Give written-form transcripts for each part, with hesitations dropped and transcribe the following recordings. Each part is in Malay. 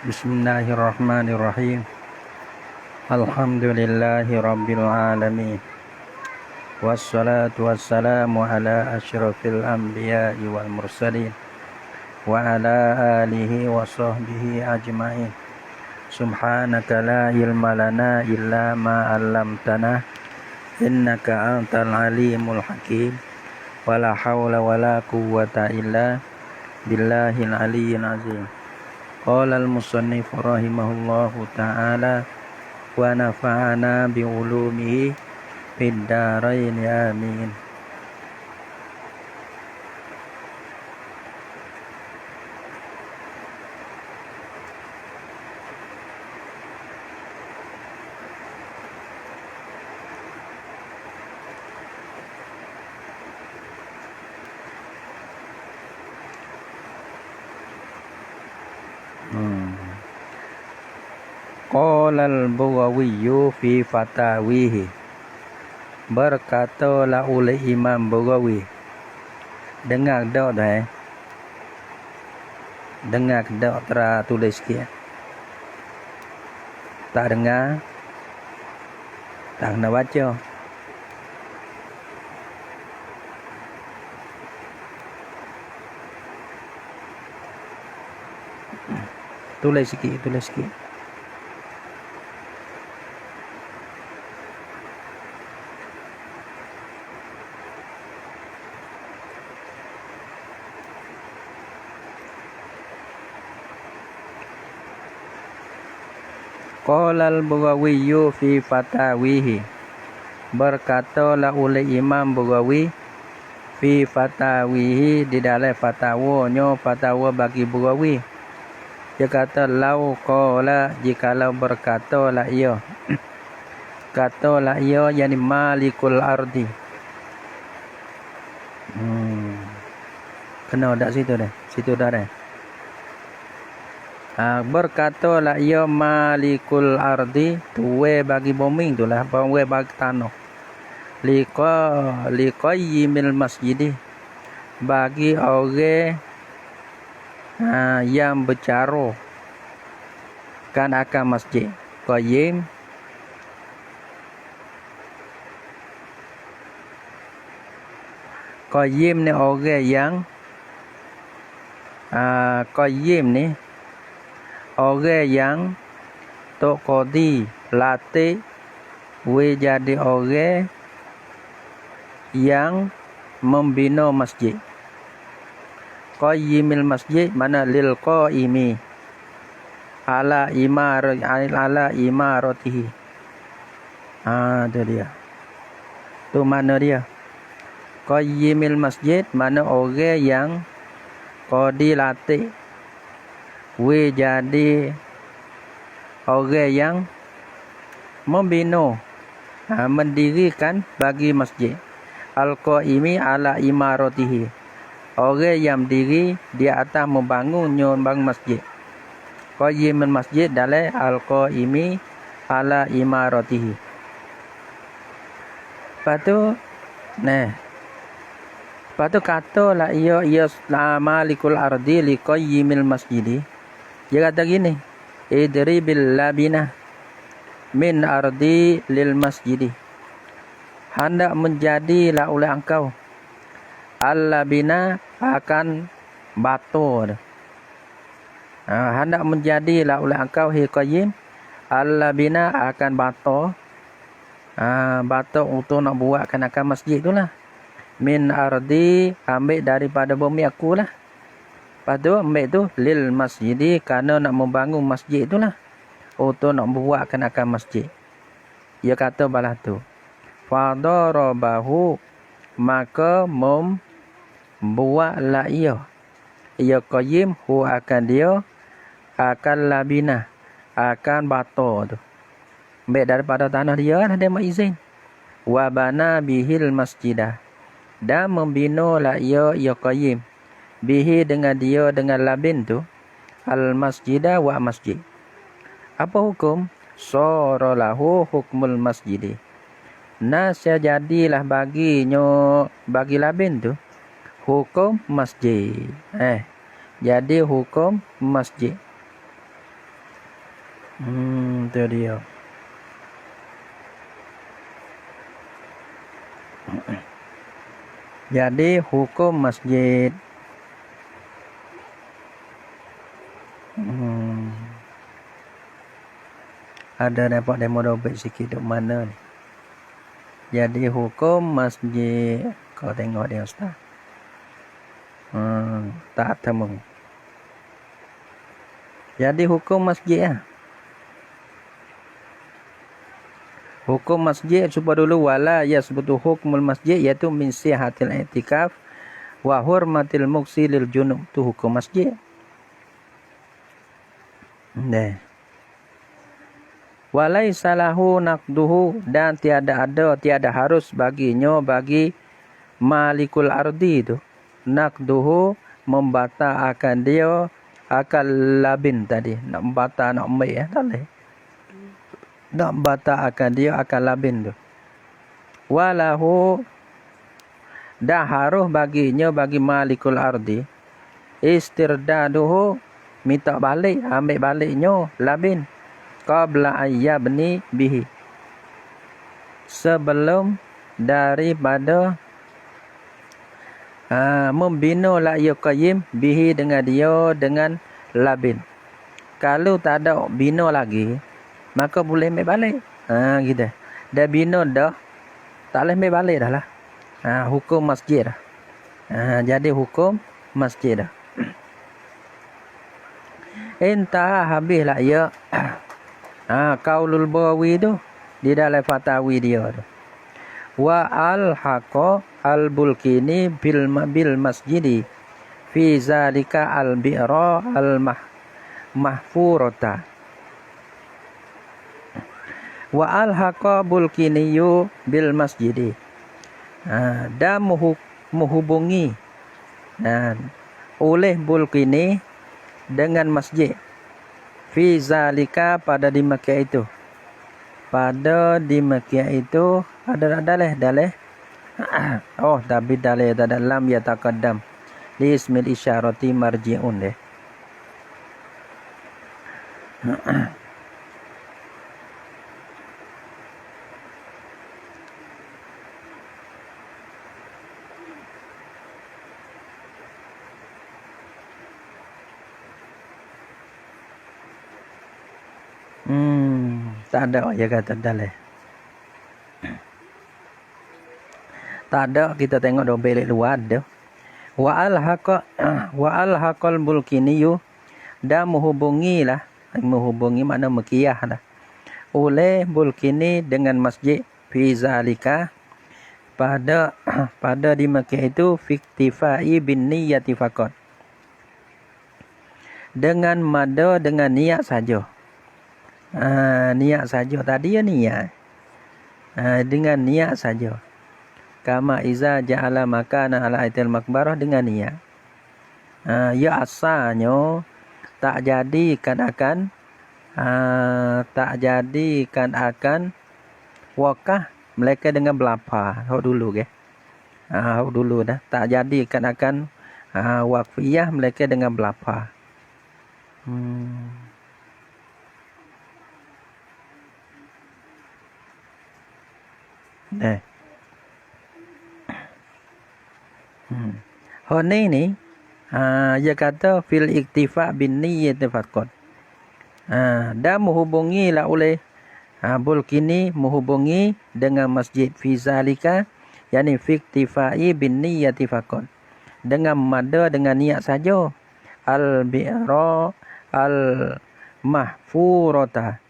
Bismillahirrahmanirrahim. Alhamdulillahi rabbil alamin. Wassalatu wassalamu ala asyrafil anbiya'i wal mursalin wa ala alihi wa sahbihi ajma'in. Subhanaka la ilma lana illa ma 'allamtana innaka antal alimul hakim. Wala haula wala quwwata illa billahil aliyyil azim. Qala al-musannif rahimahullahu ta'ala wa nafa'ana bi ulumihi fid dharain amin. Qala al-Baghawi fi fatawihi. Berkatalah oleh Imam Baghawi. Dengar tak dah? Dengar tak tulis sikit? Tak dengar? Tak kena baca. Tulis sikit, tulis sikit. Qala al-Baghawi fi fatawihi. Berkatalah oleh Imam Baghawi fi fatawihi, di dalam fatwanya, fatwa bagi Baghawi. Dia kata lau qala, jikalau berkatalah ia. Katalah ia yani malikul ardi. Kena dak situ dah. Situ dah dah. Berkatalah ia malikul ardi, tuwe bagi bumi itulah, tuwe bagi tanah. Liqayyimil masjidi, bagi orang yang bercara kan akan masjid. Qayyim ni orang yang qayyim ni orang yang tok qadi latih we jadi orang yang membina masjid. Qayyimil masjid mana lil qaimi ala imaratihi. Tu dia. Tu mana dia? Qayyimil masjid mana orang yang qadi latih we jadi orang yang membina, mendirikan bagi masjid. Al-qaimi ala imaratihi, orang yang diri di atas membangun nyumbang masjid. Qayyimul masjid dalam al-qaimi ala imaratihi. Lepas tu katalah ia malikul ardi li qayyimil masjidi. Dia kata gini, idribil labina min ardi lil masjidi. Hendak menjadilah oleh engkau al-labina akan batu. Hendak menjadilah oleh engkau hi qayyim al-labina akan batu. Batu untuk nak buatkan akan masjid itulah. Min ardi, ambil daripada bumi akulah. Lepas tu ambil tu lil masjidi, kerana nak membangun masjid itulah, untuk nak buatkan akan masjid. Dia kata balah tu fadarabahu, maka membuatlah ia qayyim hu akan dia akan labina, akan batu tu, ambil daripada tanah dia kan, dia izin. Wa bana bihil masjidah, dan membinalah ia qayyim bihi dengan dia, dengan labin tu, al masjidah wa masjid. Apa hukum? Sara lahu hukmul masjidi. Nasya jadilah baginya, bagi labin tu hukum masjid. Jadi hukum masjid. Itu dia. Jadi hukum masjid. Ada dapat demo dobek sikit duk mana ni. Jadi hukum masjid. Kau tengok dia ustaz. Tak temu. Jadi hukum masjid lah. Hukum masjid cuba dulu wala yasbutu hukmul masjid iaitu min sihatil i'tikaf wa hurmatil muksi lil junub, tu hukum masjid. Walaisa lahu naqduhu, dan tiada harus baginya bagi malikul ardi itu naqduhu membata akan dia akal labin tadi, nak bata nak mai tak boleh. Nak bata akan dia akal labin tu. Walahu, dah harus baginya bagi malikul ardi istirdaduhu, minta balik, ambil baliknya labin qabla ayyabni bihi, sebelum daripada membina la yuqayyim bihi dengan dia dengan labin. Kalau tak ada bina lagi maka boleh ambil balik. Gitu. Dah bina dah tak boleh ambil balik dah lah. Hukum masjid dah. Jadi hukum masjid dah. Entah habislah ya. Qaulul Bawawi tu di dalam fatawi dia tu. Wa al-haqa al-bulkini bil masjidi fi zalika al-bi'ra al-mahfurata. Wa al-haqa bulkiniyu bil masjidi. Dan menghubungi oleh bulkini dengan masjid. Fi zalika, pada di Makkah itu. Pada di Makkah itu ada dalih. Tapi dalih tak dalam ya taqaddam li ismil isyarati marji'un deh. Tak ada ya kata dalih. Tak ada, kita tengok dong belik luar dia. Wa al-haqal bulkiniyu, dan menghubungi makna mekiyah lah. Oleh bulkini dengan masjid fi zalika, pada di Makkah itu fiktifai bin niyati faqat. Dengan niat saja. Niat saja tadi ya niat. Dengan niat saja. Kama iza ja'ala makana ala aitil makbarah, dengan niat. Ya asalnya tak jadikan akan wakah mereka dengan belapa. Hok dulu ke. Hok dulu dah. Tak jadikan akan waqfiyah mereka dengan belapa. Honi ni dia kata fil iktifa bin niyyati faqat. Dan menghubungi lah oleh bulkini, menghubungi dengan masjid fi zalika, yakni fi iktifai bin niyyati faqat, dengan dengan niat saja. Al bi'ra al mahfurata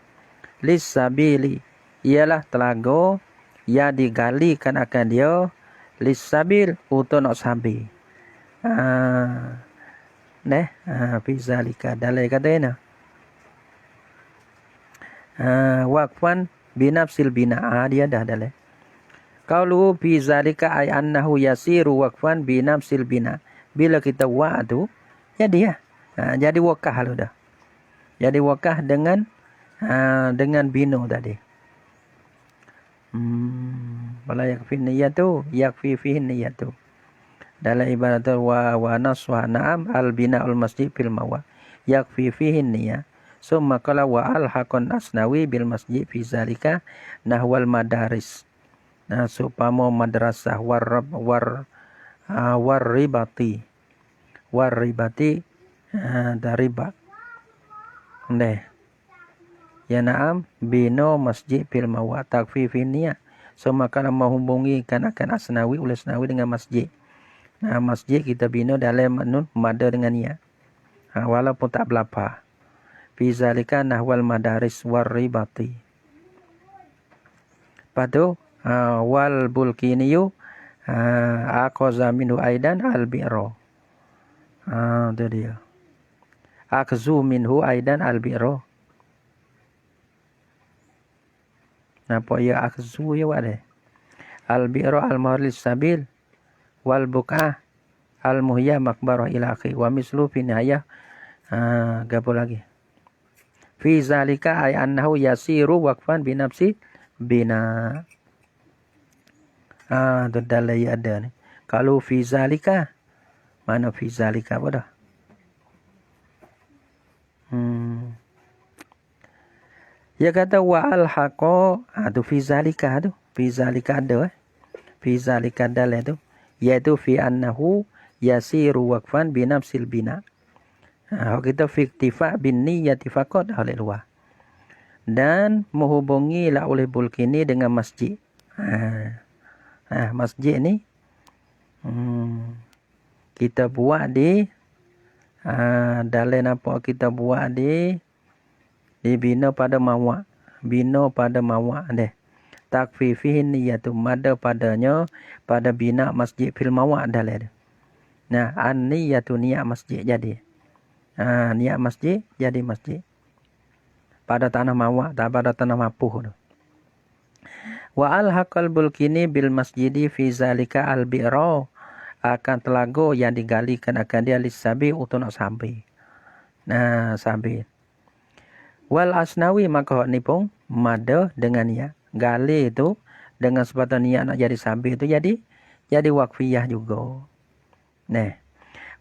lis sabili, ialah telaga yang digalikan akan dia lis sabil, untuk nak sabi. Fi zalika dalil kata waqfan binafsil bina. Dia dah dalil. Qaulu fi zalika ay annahu yasiru waqfan binafsil bina. Bila kita wa tu jadi jadi wakah lu dah. Jadi wakah dengan bina tadi. Wala yakfi niyatu, yakfi fihi niyatu. Dalam ibarat wa naswa na'am al bina'ul masjid fil mawa yakfi fihi niyah. Summa qala wa alhaqan Asnawi bil masjid fi zalika nahwal madaris. Nah, supama madrasah warribati dariba. Neh. Ya na'am bino masjid fil mawa takfifin niat. Summa qala menghubungi akan Asnawi oleh Asnawi dengan masjid. Nah, masjid kita bina dalam mada dengan niat. Walaupun tak berlapar. Fi zalika nahwal madaris warribati. Padu wal bulkiniyu aqaza minhu aidan al-bi'ra. Itu dia. Akzu minhu aidan al-bi'ra. Napa ya akzu ya wade? Al-bi'ra al-mahlis sabil wal buk'ah al-muhya makbarah ila akhi wa mislu fi nihayah. Gapo lagi? Fi zalika ay annahu yasiru waqfan bi nafsi bina. Dalai ada ni. Kalau fi zalika, mana fi zalika apa dah? Ya kata wa alhaqa, tu fi zalika tu. Fi zalika ada Fi zalika dalai tu. Iaitu fi annahu yasiru waqfan bi nafsil bina. Kita fiktifa bin niyati faqat oleh luar. Dan menghubungi lah oleh bulkini dengan masjid. Masjid ni kita buat di dalam apa kita buat di bina pada mawa. Bina pada mawa deh. Takfifihin niyatu mada padanya pada bina masjid fil mawa dalam. Nah, an-niyatu niat masjid jadi. Niat masjid jadi masjid pada tanah mawa, tak pada tanah mapuh tu. Wa alhaqal bulkini bil masjidi fi zalika al-bi'ra akan telago yang digalikan akan dia lisabi untuk nak sampai. Nah, sampai. Wal Asnawi maka ni pun mada dengan niat. Gali itu dengan sebab niat nak jadi sampai itu jadi waqfiyah juga. Nah,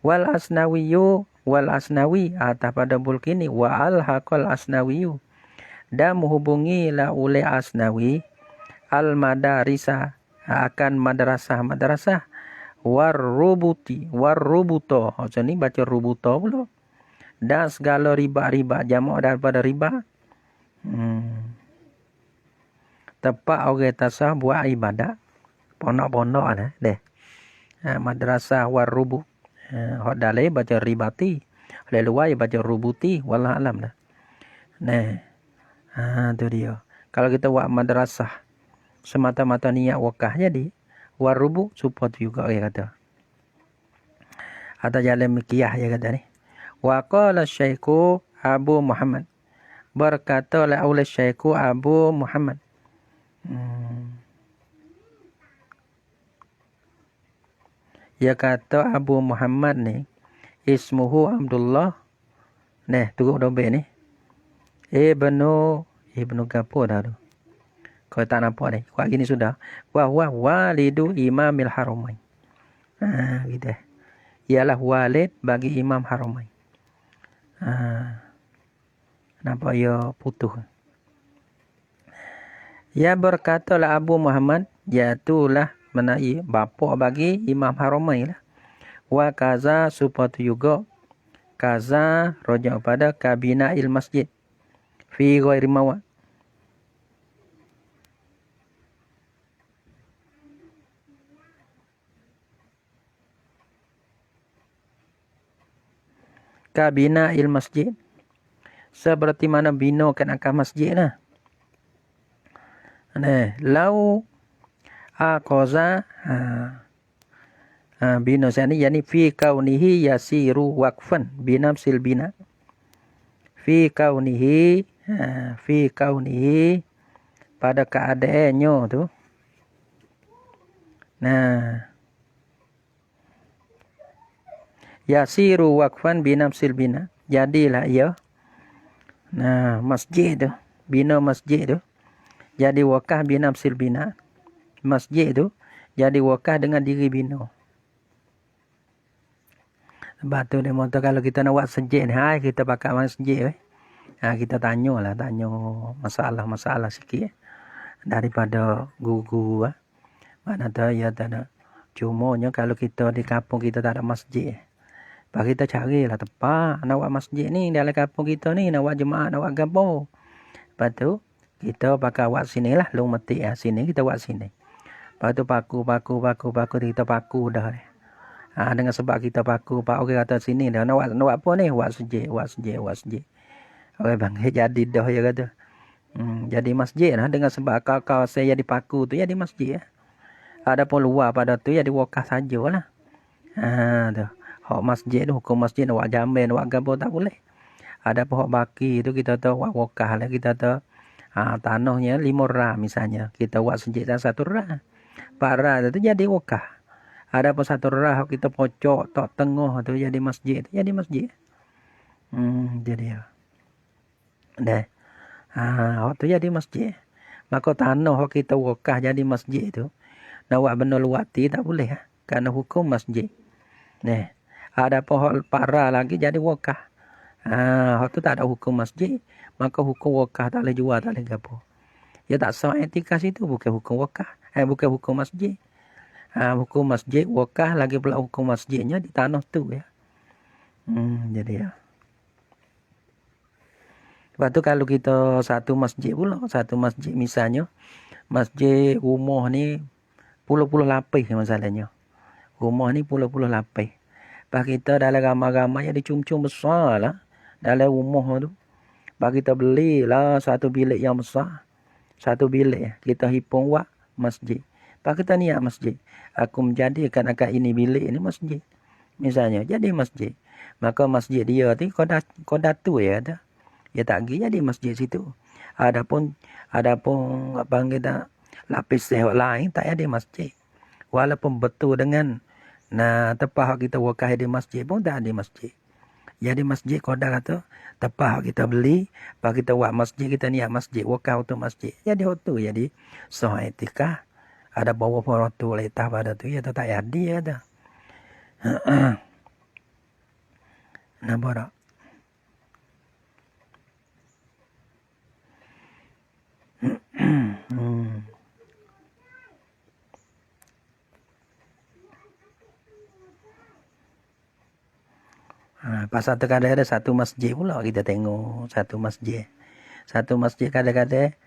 wal Asnawi atas pada bulkini wa alhaqal Asnawiyu dan menghubungi la oleh Asnawi al madarisa akan madrasah warrubuto macam ni baca rubuto pula dan segala riba jamak daripada riba tempat orang tasah buat ibadat pondok-pondok lah deh madrasah warrubu hak dalai baca ribati, oleh luar baca rubuti, wallah alam dah. Nah, tu dia. Kalau kita buat madrasah semata-mata niat wakaf jadi warubu support juga dia kata. Atau jalan mikiyah dia kata ni. Wa qala Syekhu Abu Muhammad. Berkata oleh Syekhu Abu Muhammad. Ya kata Abu Muhammad ni ismuhu Abdullah. Nah, turut dobek ni. Ibnu Gapo dah tu. Kau tak nampak ni. Kuat gini sudah. Wa walidu Imamil Haramain. Gitu. Ialah walid bagi Imam Haramain. Nampak ya putus. Ya berkatalah Abu Muhammad, iatulah menai bapa bagi Imam Haramain lah. Wa kaza supaya juga kaza rojak pada kabina'il masjid fi ghairi mawa. Kabina'il masjid seperti mana binakan akan masjid lah. Nah, lau aqaza bina sini yani fi kaunihi yasiru waqfan binafsil bina fi kaunihi pada keadaannya tu. Nah, yasiru waqfan binafsil bina, jadilah ia masjid tu, bina masjid tu jadi wakaf binafsil bina. Masjid tu jadi wakaf dengan diri bina. Sebab tu dia motor kalau kita nak buat masjid ni, kita pakai masjid Kita tanya masalah sikit daripada guru-guru. Mana tahu ya tak ada. Cumanya kalau kita di kampung kita tak ada masjid. Pak kita carilah tempat nak buat masjid ni dalam kampung kita ni, nak buat jemaah, nak buat gapo. Lepas tu kita pakai buat sini lah, long metik sini kita buat sini. Lepas tu paku kita paku dah. Dengan sebab kita paku, pak orang kata sini dah nak buat apa ni? Buat masjid. Orang bangkit jadi dah ya kata. Jadi masjid lah dengan sebab kau saya jadi paku tu jadi masjid. Ada pun luar pada tu jadi wakaf sajalah. Tu. Hak masjid tu hukum masjid nak buat jamin, nak buat gapo tak boleh. Ada pun hak baki tu kita tahu buat wakaf lah, kita tahu tanahnya 5 ra misalnya. Kita buat masjid 1 ra. 4 ra tu jadi wakaf. Ada pun 1 ra kita pocok tok tengah tu jadi masjid. Jadi masjid. Jadi ya. Dah. Hak tu jadi masjid. Maka tanah hak kita wakaf jadi masjid tu. Nak buat benda luati tak boleh. Kerana hukum masjid. Nah. Ada pun hak 4 ra lagi jadi wakaf. Hak tu tak ada hukum masjid. Maka hukum wakaf tak boleh jual, tak boleh gapo. Ya tak sah etika situ bukan hukum wakaf. Bukan hukum masjid. Hukum masjid wakaf lagi pula hukum masjidnya di tanah tu ya. Jadi ya. Lepas tu kalau kita satu masjid pula, satu masjid misalnya, masjid rumah ni puluh-puluh lapis masalahnya. Rumah ni puluh-puluh lapis. Lepas kita dalam ramai-ramai ada cum-cum besar lah dalam rumah tu. Lepas kita belilah satu bilik yang besar. Satu bilik kita hipung buat masjid. Lepas kita niat masjid. Aku menjadikan akak ini bilik ni masjid. Misalnya jadi masjid. Maka masjid dia tu kau datu ya ada. Ya tak pergi jadi masjid situ. Adapun apa kita lapis sehat lain tak ada masjid. Walaupun betul dengan tempat kita wakaf di masjid pun tak ada masjid. Jadi masjid kau dah kata tempat kita beli, pak kita buat masjid, kita niat masjid, wakaf untuk masjid. Jadi hotu jadi sah etika. Ada bawa orang tu letak pada tu ya tak ada ada. Nampak tak? Pasal terkadang ada satu masjid pula kita tengok satu masjid. Satu masjid kadang-kadang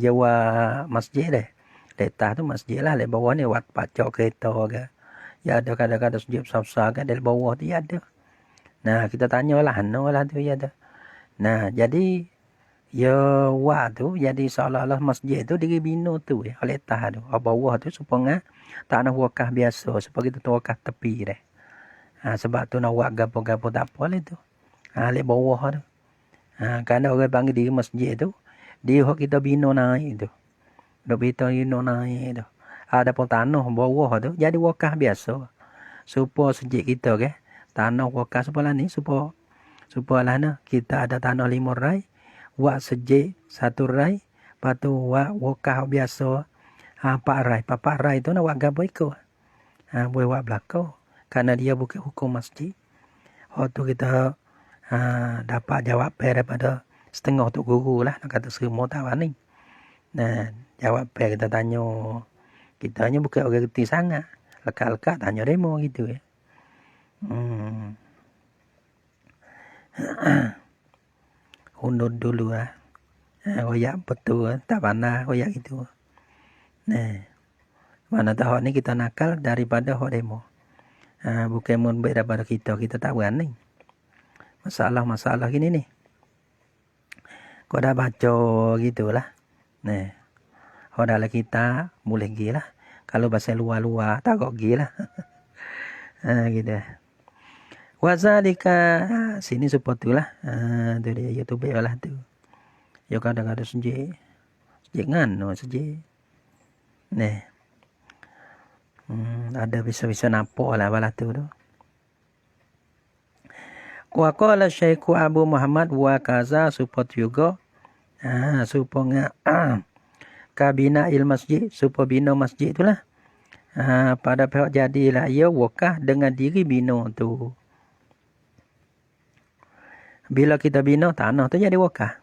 jawa masjid deh. Letak tu masjid lah, di bawah ni buat pacok kereta ke. Ya ada kadang-kadang sujud besar-besar kan dari bawah tu ya ada. Nah, kita tanyalah lah tu ya ada. Nah, jadi ya buat tu jadi seolah-olah masjid tu diri bina tu ya, letak tu. Bawah tu supaya tanah wakaf biasa, supaya kita tu wakaf tepi deh. Sebab tu nak buat gapo-gapo tak apa lah tu. Lek bawah tu. Kerana orang panggil diri masjid tu, dia hak kita bina naik tu. Dok kita bina naik tu. Ada pun tanah bawah tu jadi wakaf biasa. Supaya sejik kita ke, tanah wakaf sebelah ni supaya lah kita ada tanah 5 rai, buat sejik 1 rai, lepas tu buat wakaf biasa 4 rai. 4 rai tu nak buat gapo ikut. Boleh buat belakang. Karena dia bukan hukum masjid. Tu kita dapat jawab daripada setengah tu guru lah. Nak kata semua tak ni. Nah, jawab kita tanya. Kita hanya bukan orang reti sangat. Lekat-lekat tanya demo gitu ya. Undur dulu lah. Royak betul. Tak pandai royak gitu. Nah, mana tahu ni kita nakal daripada hak demo. Bukan mun baik daripada kita tak berani. Masalah gini ni. Kau dah baca gitulah. Nah. Kau dah lah kita boleh gilah. Kalau bahasa luar-luar tak kok gilah. Gitu. Wazalika sini sepatulah. Tu dia YouTube lah tu. Yo kadang-kadang sejik. Sejik ngano sejik. Nah. Ada bisa-bisa nampak lah balah tu. Wa qala Syekh Abu Muhammad wa kaza support juga. Supaya kabina il masjid, supaya bina masjid itulah. Pada pihak jadilah ia wakaf dengan diri bina tu. Bila kita bina tanah tu jadi wakaf.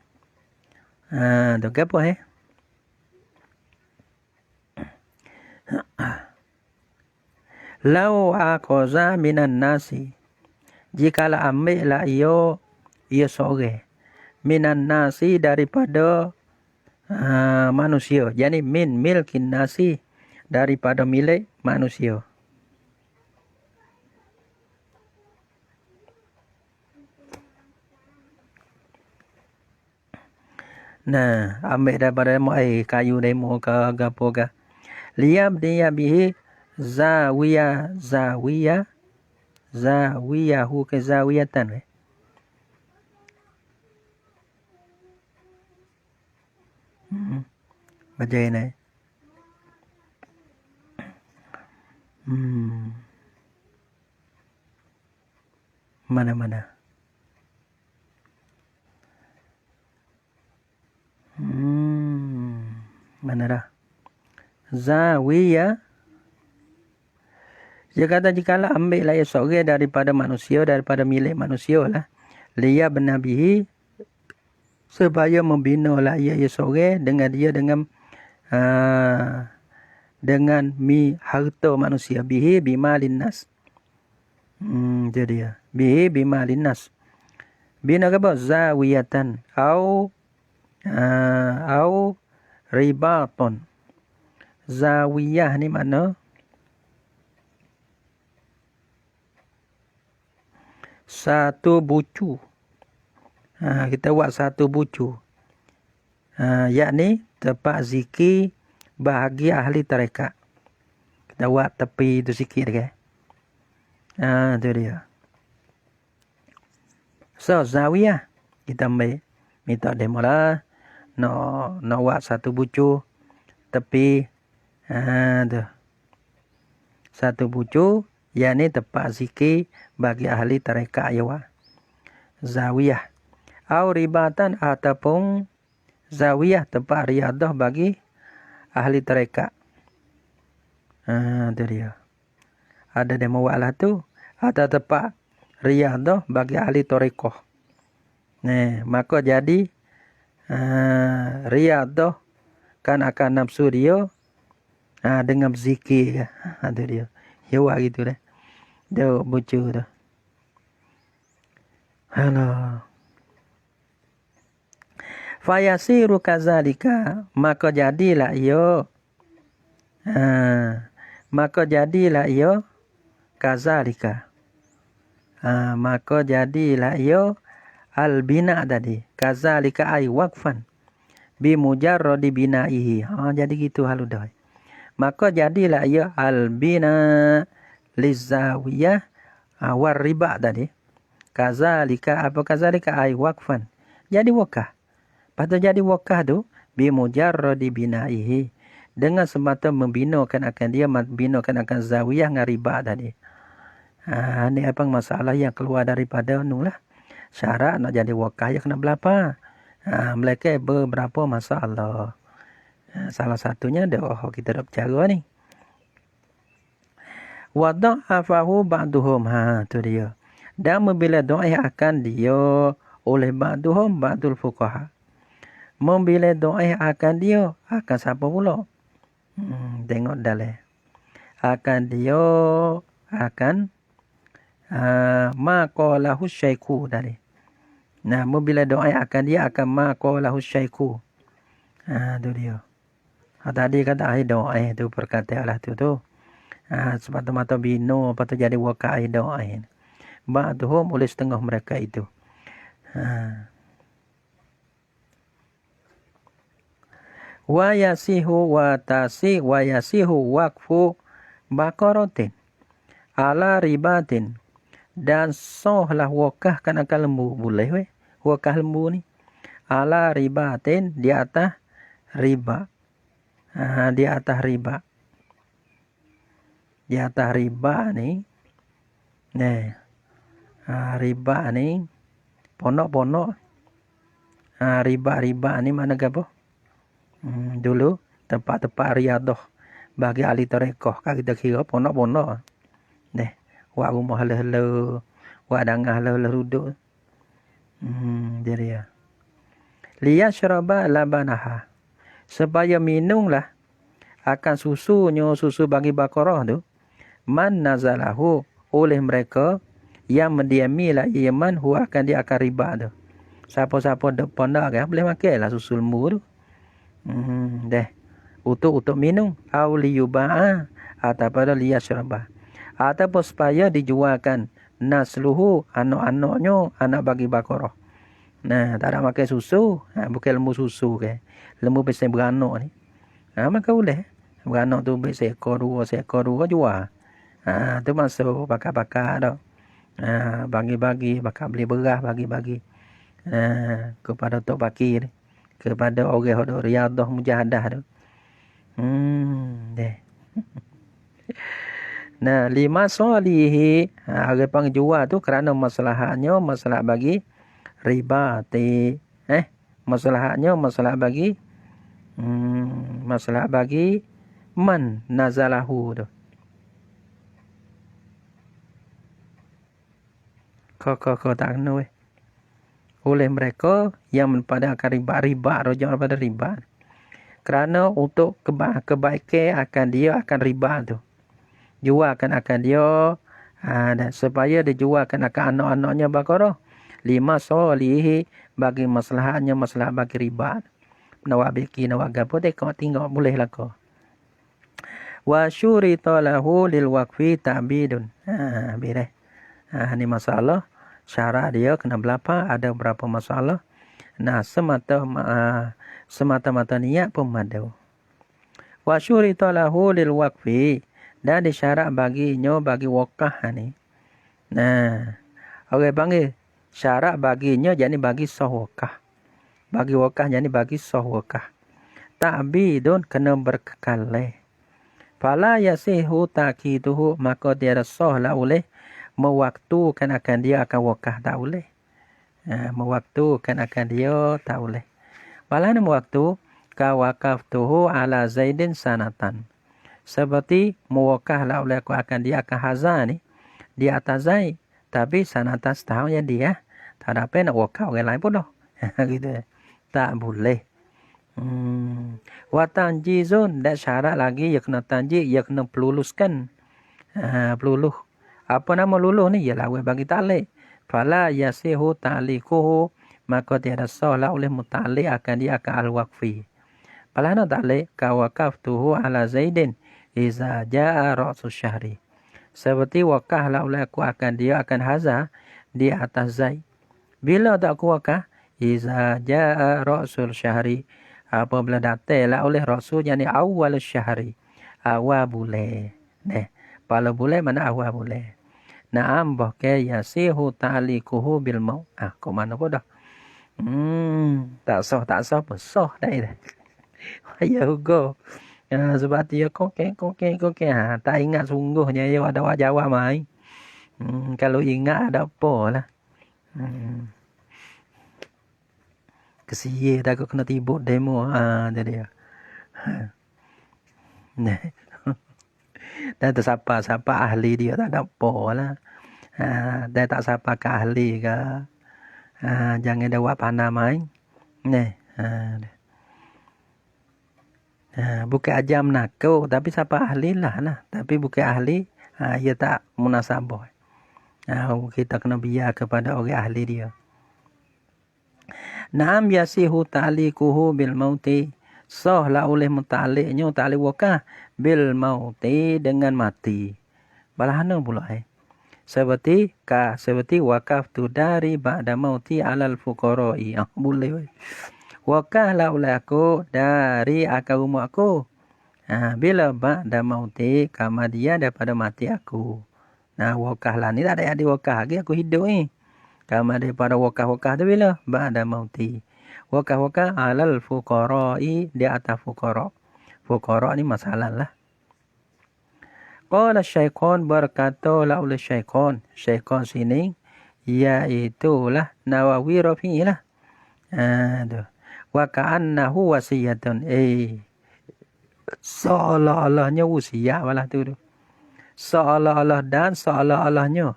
Tu apa Lau aqaza minan nasi. Jikalau ambil lah ia seorang. Minan nasi daripada manusia. Jadi min milkin nasi daripada milik manusia. Nah, ambil daripada kayu demo ke gapo ke. Liyab dia bihi zawiyahu ke zawiyatan. Baca ini. Mana-mana. Mana dah? Zawiyah. Dia kata jikalau ambil lah seorang daripada manusia, daripada milik manusia lah. Liya benabihi. Supaya membina lah ia seorang dengan dia dengan harta manusia. Bihi bima linnas. Itu dia. Bihi bima linnas. Bina apa? Zawiyatan. Au ribaton. Zawiyah ni mana? Satu bucu. Kita buat satu bucu. Yakni tempat zikir bagi ahli tarekat. Kita buat tepi tu sikit kan. Tu dia. So zawiyah kita ambil. Minta demo lah. Nak buat satu bucu tepi. Tu. Satu bucu. Yakni tempat zikir bagi ahli tarekat ayawa. Zawiyah. Au ribatan ataupun zawiyah tempat riadah bagi ahli tarekat. Itu dia. Ada demo buat lah tu. Ada tempat riadah bagi ahli tarekat. Maka jadi riadah kan akan nafsu dia dengan zikir. Itu dia. Ya buat gitu dah. Dia bucu tu. Halo. Fayasiru kazalika. Maka jadilah ia. Maka jadilah ia. Kazalika. Maka jadilah ia. Al-bina tadi. Kazalika ay waqfan. Bimujarradi bina'ihi. Jadi gitu haludah. Maka jadilah ia. Al-bina. Lizawiyah. War riba tadi. Kazalika. Apa kazalika ay waqfan. Jadi wakah. Lepas jadi wakah tu. Bimujarradi bina'ihi. Dengan semata membinakan akan dia. Membinakan akan zawiyah dengan riba tadi. Ini apa masalah yang keluar daripada lah. Syarat nak jadi wakah. Ya kena berapa. Mereka beberapa masalah. Salah satunya kita dah bercara ni. Wada'afahu ba'duhum. Tu dia. Dan membila doa akan dia oleh ba'duhum ba'dul fuqaha. Membila doa akan dia akan siapa pula? Tengok dalam. Akan dia akan maqalahu syaiku tadi. Nah, membila doa akan dia akan maqalahu syaiku. Tu dia. Tadi kata ai doa tu perkataan lah tu. Semata-mata bino apa tu jadi wakah ai doa. Ba'duhum oleh setengah mereka itu. Wa yasihu waqfu baqaratin ala ribatin. Dan sohlah wakah kan akan lembu. Boleh weh. Wakah lembu ni. Ala ribatin di atas riba. Di atas riba. Di atas riba ni. Riba ni. Ponok-ponok. Riba-riba ni mana ke apa? Dulu. Tempat-tempat riadah. Bagi ahli tarekat. Kita kira ponok-ponok. Wak rumah halah-halah. Wak dangah halah-halah duduk. Dia. Liyashraba labanaha. Supaya minumlah akan susu bagi Baqarah tu. Man nazalahu oleh mereka yang mendiamilah iman huwa akan dia akan riba tu. Siapa-siapa depan dah kan boleh makan lah susu lembu tu. Deh. Untuk minum. Auliyuba'a. Atau pada liyashraba. Ataupun supaya dijualkan nasluhu anak-anaknya anak bagi Baqarah. Nah, tak ada makan susu, bukan lembu susu ke. Lembu biasa beranak ni. Maka boleh. Beranak tu seekor dua jual. Tu masuk bakar-bakar dah. Bagi-bagi, bakar beli beras bagi-bagi. Kepada Tok Bakir, kepada orang yang riadah mujahadah tu. Deh. Nah, lima solihi. Orang panggil jual tu kerana masalahnya masalah bagi riba masalah bagi masalah bagi man nazalahu tu. Kau tak kena weh. Oleh mereka yang pada riba rojak pada riba. Kerana untuk kebaikan akan riba tu. Jualkan akan dia dan supaya dijualkan akan anak-anaknya Baqarah. Lima solihi bagi masalahnya masalah bagi riba. Nawak beki nawak gapo tengok boleh lah kau. Wa syurita lahu lil waqfi ta'bidun. Bireh. Ni masalah syarat dia kena berapa ada berapa masalah. Nah, semata-mata niat pemadu. Wa syurita lahu lil waqfi dan disyarat baginya bagi wakah ni. Nah, orang panggil syarat baginya jadi bagi sah wakah. Bagi wakah jadi bagi sah wakah. Ta'bidun kena berkekal. Fala yasihu taqiduhu maka dia sah la oleh mewaktukan akan dia akan wakah tak boleh. Mewaktukan akan dia tak boleh. Balana mewaktu ka waqaftuhu ala Zaidin sanatan. Seperti mewakah la oleh aku akan dia akan hazan ni di atas Zaid. Tapi sanatan setahun yang dia tak ada apa nak wakaf orang lain pun dah. Gitu. Tak boleh. Wa tanjizun dan syarat lagi ia kena tanjiz, ia kena peluluskan. Peluluh. Apa nama luluh ni? Ialah awal bagi ta'liq. Fala yasihu ta'liquhu maka tiada sah la oleh muta'liq akan dia akan al-waqfi. Palana ta'liq ka waqaftuhu ala Zaidin iza jaa ra'sus syahri. Seperti wakah la oleh aku akan dia akan hazah di atas Zaid. Bila tak aku wakah? Iza jaa ra'sul syahri. Apabila datang la oleh rasul yani awal syahri. Awal bulan. Pada bulan mana awal bulan. Naam bahkan yasihu ta'liquhu bil maut. Kau mana pun dah. Tak sah pun sah dah. Ya go. Sebab dia kokek. Tak ingat sungguhnya dia ada jawab mai. Kalau ingat ada apa lah. Kesiye tak kena tibuk demo. Dia. Dan tak siapa ahli dia tak ada apa lah. Dan tak siapa ke ahli ke. Jangan ada buat pandai main. Bukan ajam nakau tapi siapa ahli lah. Tapi bukan ahli. Ia tak munasabah. Kita kena biar kepada orang ahli dia. Naam yasihu ta'liquhu bil mauti. Sah la oleh muta'liqnya ta'liq wakah bil mauti dengan mati. Balahana pula Seperti wakaf tu dari ba'da mauti alal fuqara'i. Boleh. Wakah la oleh aku dari akal rumah aku. Bila ba'da mauti kemudian daripada mati aku. Wakah lah ni tak ada wakah lagi aku hidup ni. Kama daripada wakah-wakah tu bila? Ba'da mauti. Wakah-wakah alal fuqara'i di atas fuqara'. Fuqara' ni masalah lah. Qala syaikhon berkata la oleh syaikhon. Syaikhon sini iaitulah Nawawi Rafi'i lah. Wa ka'annahu wasiyatun. Seolah-olahnya wasiat balah tu. Seolah-olah dan seolah-olahnya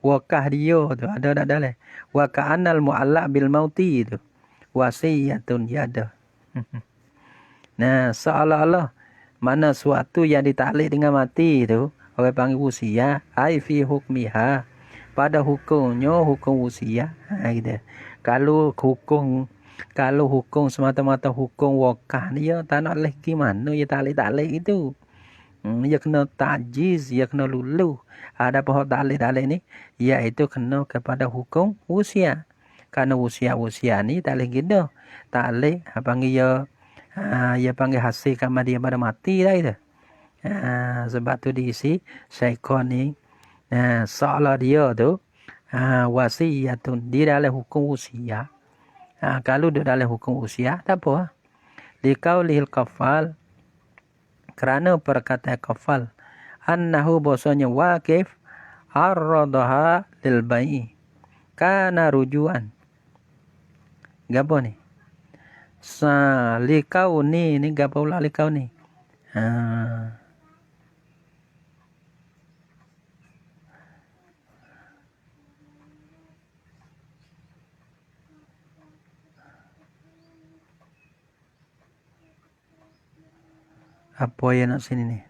wakah dia tu ada tak dalam. Wa ka'annal mu'allaq bil mauti tu. Wasiyatun ya ada. Nah, seolah-olah mana suatu yang ditaklid dengan mati tu, orang panggil wasiat, ai fi hukmiha. Pada hukumnya hukum wasiat. Ha gitu. Kalau hukum semata-mata hukum wakah ni ya tak nak lagi mana ya taklid itu. Ya kena ta'jiz, ya kena lulu. Ada apa taklid ni iaitu kena kepada hukum wasiat. Karena wasiat ni taklid gitu. Taklid panggil ya panggil hasil kamar dia pada mati dah itu. Sebab tu diisi syaikon ni. Seolah dia tu wasiatun di dalam hukum usia. Kalau di dalam hukum usia tak apa. Liqaulil kafal kerana perkataan kafal annahu bahasanya waqif arradaha lil bai'i kana rujuan. Gapo ni? Likau ni gapo pula likau ni? Apa yang nak sini ni?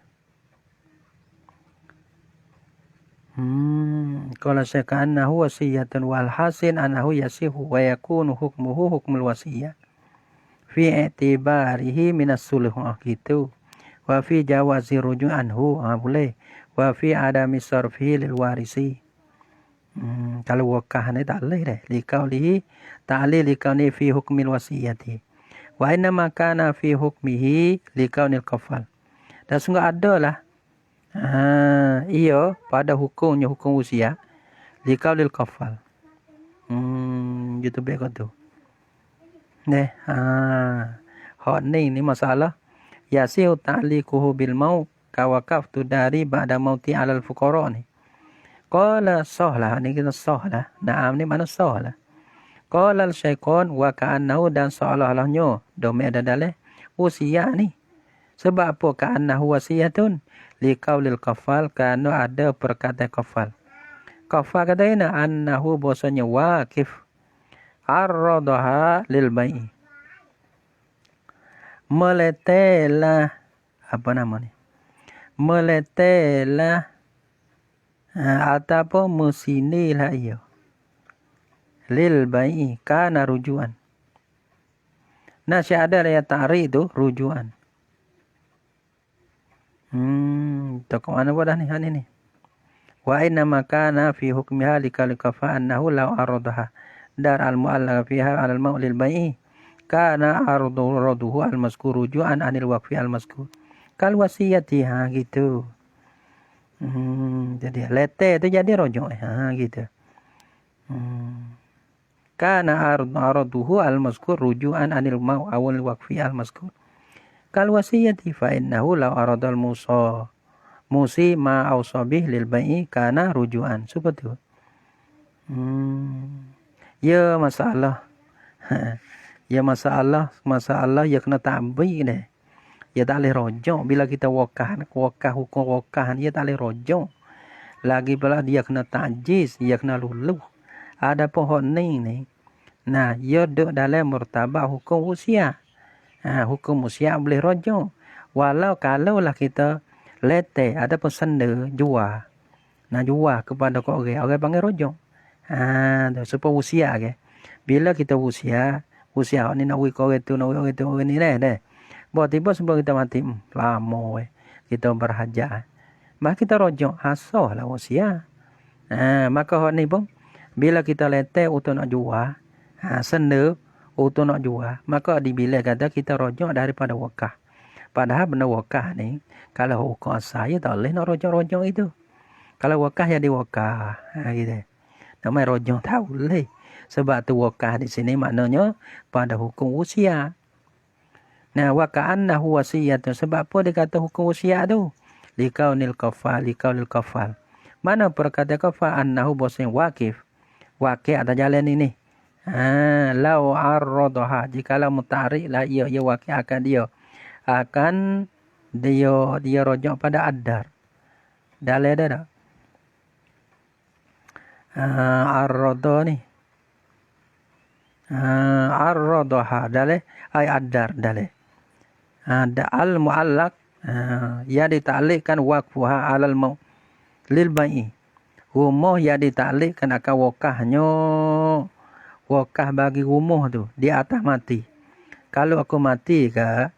Qala syaka annahu wasiyatun wal hasin annahu yasihu wa yakunu hukmuhu hukmul wasiyah fi i'tibarihi minas sulh gitu. Wa fi jawazi ruju' anhu boleh. Wa fi adami sarfihi lil warisi. Kalau wakah ni tak boleh dah. Liqaulihi ta'lil liqauni fi hukmil wasiyati. Wa inna ma kana fi hukmihi liqaunil kafal. Dan sungguh adalah ia pada hukumnya hukum usia liqaulil kafal. Gitu baik tu. Neh, hak ni masalah yasiu ta'liquhu bil maut kawakaftu dari ba'da mauti alal fuqara ni. Qala sahlah ni kita sahlah. Naam ni mana sahlah. Qala al-syaikon wa ka'annahu dan seolah-olahnya domek ada dalam usia ni. Sebab apa ka'annahu wasiyatun liqaulil kafal kerana ada perkataan kafal. Kafal kata ini annahu bahasanya waqif arradaha lil bai'i. Meletelah apa nama ni? Meletelah ataupun musinilah ia. Lil bai'i kana rujuan. Nasya ada yang ta'ri itu rujuan. Tak mana dah ni. Wa inna makana fi hukmiha likal kafa annahu law aradaha dar al mu'allaq fiha al maul lil bai'i kana arduhu al mazkur rujuan anil waqfi al mazkur kal wasiyati gitu. Jadi lete tu jadi rujuk gitu. Kana arduhu al mazkur rujuan anil maul awal waqfi al mazkur kal wasiyati fa innahu law aradal musi ma ausabih lil bai'i kana rujuan. Seperti tu. Ya masalah. Ya masalah ya kena ta'bih dah. Ya tak boleh rojok bila kita wakah hukum wakah dia tak boleh rojok. Lagi pula dia kena ta'jiz, dia kena luluh. Ada pohon ni. Nah, dia duduk dalam martabat hukum usia. Hukum usia boleh rojok. Walau kalau lah kita lete ada pun senda jual. Nah jual kepada orang panggil rojok. Supaya usia ke. Bila kita usia ni nak wik orang tu orang ni dah. Buat tiba sebelum kita mati lama kita berhajat. Maka kita rojok asal lah usia. Maka hak ni pun bila kita lete untuk nak jual, senda untuk nak jual, maka dibilang kata kita rojok daripada wakah. Padahal benda wakah ni kalau hukum asal tak boleh nak rojok itu. Kalau wakah jadi wakah. Gitu. Namanya rojok tak boleh. Sebab tu wakah di sini maknanya pada hukum usia. Nah, wa ka'annahu wasiyatun. Sebab apa dia kata hukum usia tu? Liqaulil kafal. Mana perkataan kafal annahu bahasanya waqif. Waqif ada jalan ini. Lau arradaha. Jikalau mutarik lah ia waqif akan dia. Akan dia rojok pada adar. Dalil ada tak? Arrodo ni. Arrodoha dale ay adar dale. Ada al muallak ya ditaklikkan waqfuha alal mau lil bai'i. Rumah ya ditaklikkan akan wakah bagi rumah tu di atas mati. Kalau aku mati ke,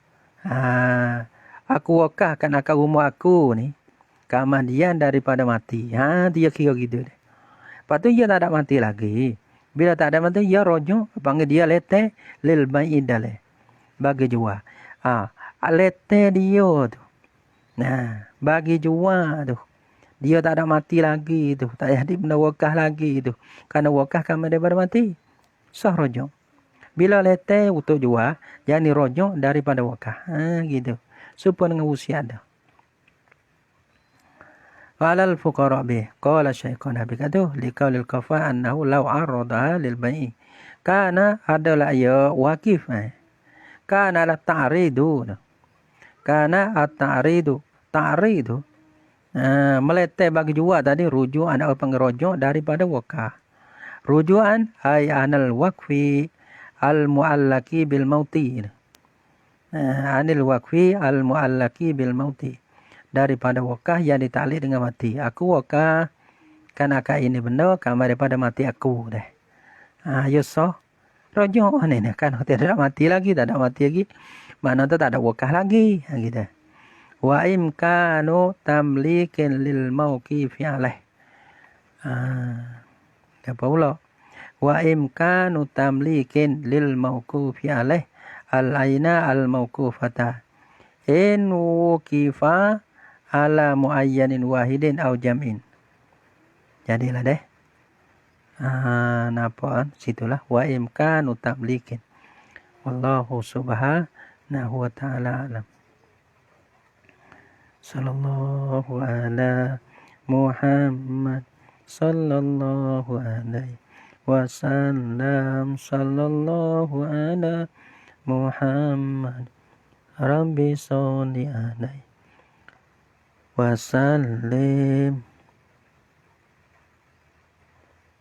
aku wakahkan akan rumah aku ni keamanan daripada mati. Dia kira gitu deh. Lepas tu dia tak ada mati lagi. Bila tak ada mati, dia rojok, panggil dia lete lil bai'i dale. Bagi jual. Lete dia tu. Nah, bagi jual tu. Dia tak ada mati lagi tu. Tak jadi benda wakah lagi tu. Karena wakah kami daripada mati. Sah rojok. Bila lete untuk jual, jadi rojok daripada wakah. Gitu. Supaya dengan usia ada. Walal fuqara bih. Qala syaikhun habis kata. Liqaulil kafa annahu law arradaha lil bai'i. Karena adalah ia wakif. Karena lah ta'ridu. Karena at-ta'ridu. Ta'ridu. Melete bagi jual tadi rujuk anak panggil rujuk daripada wakah. Rujuan ay anal waqfi al muallaki bil mauti. Anil waqfi al muallaki bil mauti. Daripada wakah yang ditaklik dengan mati. Aku wakah kan akak ini benda kan daripada mati aku deh. Yusoh rujuk ni kan tidak mati lagi, tak ada mati lagi. Mana tu tak ada wakah lagi gitu. Wa imkanu tamlikin lil mauqifi alaih. Apa pula? Wa imkanu tamlikin lil mauqifi alaih al-aina al-mauqufata. In wuqifa ala muayyanin wahidin au jam'in. Jadilah deh. Napa situlah wa imkanu tamlikin. Wallahu subhanahu wa ta'ala alam. Sallallahu ala Muhammad sallallahu alaihi wasallam. Sallallahu ala Muhammad Rabbi sholli alaihi wasallim.